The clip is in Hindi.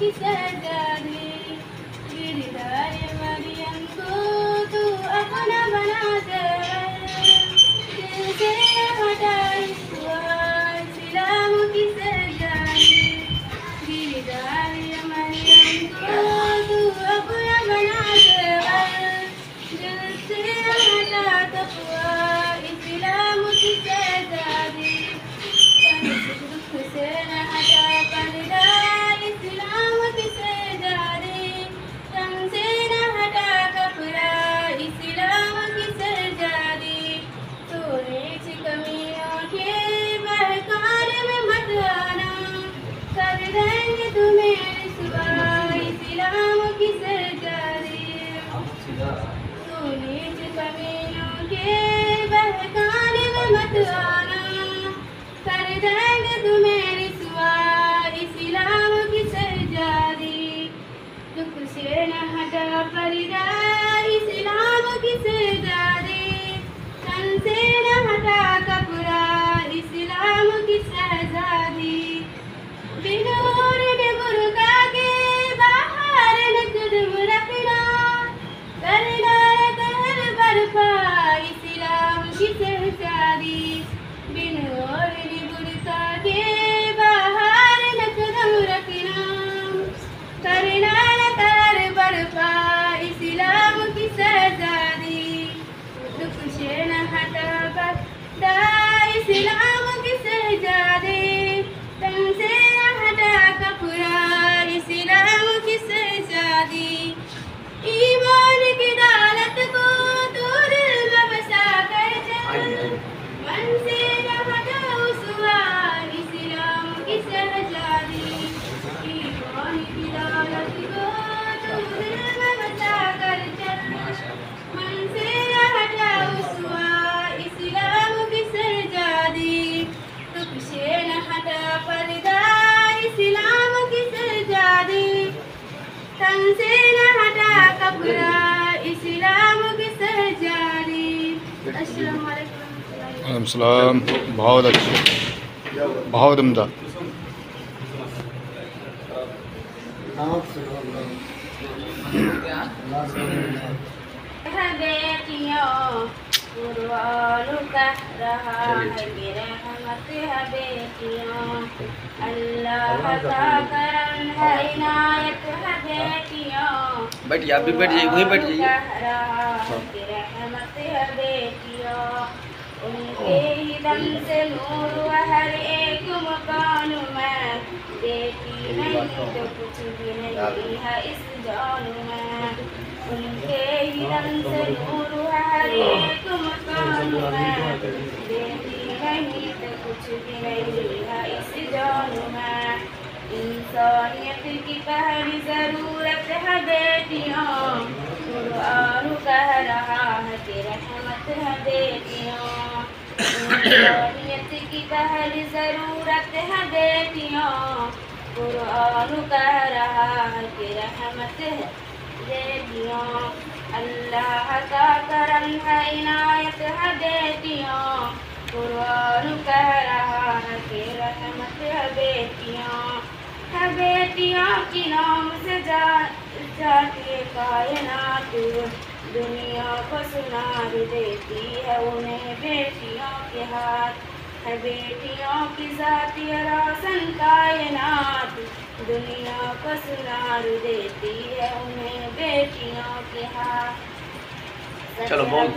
की शहजादी, गिरधार मरियम को तू अपना बना दे, दिल से हटा इस्लाम की शहजादी, गिरधार मरियम को तू अपना बना दे, दिल से हटा तकवा इस्लाम की शहजादी, दुख से न हटा पर्दा इस्लाम की शहजादी, तन से न हटा कपड़ा इस्लाम की शहजादी, सोने से कमियों के बहकाने में मत आना, कर देंगे तुम्हें रुसवा इस्लाम की शहजादी, सोने से कमियों के बहकाने में मत आना, कर देंगे तुम्हें रुसवा इस्लाम की शहजादी, दुख से न हटा पर्दा इस्लाम की शहजादी, तन से न हटा कपड़ा इस्लाम की शहजादी, बिनूर बुर्का के बाहर न कदम रखना, करना कहर बर्पा इस्लाम की शहजादी, बिनूर बुर्का के बाहर न कदम रखना, करना कहर बर्पा इस्लाम की शहजादी, दुख से न हटा पर्दा इस्लाम की शहजादी, तन से न हटा कपड़ा इस्लाम की शहजादी, ईमान की दौलत को तू दिल में बसा कर चल, मन से न हटा उसवा इस्लाम की शहजादी, ईमान की दौलत को तू दिल में बसा कर चल, मन से न हटा उसवा इस्लाम की शहजादी, दुख से न हटा पर्दा इस्लाम की शहजादी, तन से न हटा कपड़ा इस्लाम की शहजादी। अस्सलाम वालेकुम। सलाम। बहुत अच्छे, बहुत उम्दा। बेटियों कुर्बान कह रहा है कि रहमत है बेटियों, अल्लाह का करम है इनायत है बेटियों, बैठ जा, आप भी बैठ जाइए, वहीं बैठ जाइए। कह रहा है कि रहमत है बेटियों, उनके ही दम से नूर हर एक मकान में, बेटी नहीं तो कुछ भी नहीं है इस जान में, उनके ही दम से नूर हर एक मकान में, बेटी नहीं तो कुछ भी नहीं है इस जान में, इंसानियत की पहली ज़रूरत है बेटियों, कुरान कह रहा है कि रहमत है बेटियों, इंसानियत की पहली ज़रूरत है बेटियों, कुरान कह रहा है कि रहमत है बेटियों, अल्लाह का करम है इनायत है बेटियों, कुरान कह रहा है कि रहमत है बेटियों, है बेटियों की नाम से जाती कायनात, दुनिया को सुनार देती है उन्हें बेटियों के हाथ, है बेटियों की जाती रोशन कायनात, दुनिया को सुनार देती है उन्हें बेटियों के हाथ। चलो बहुत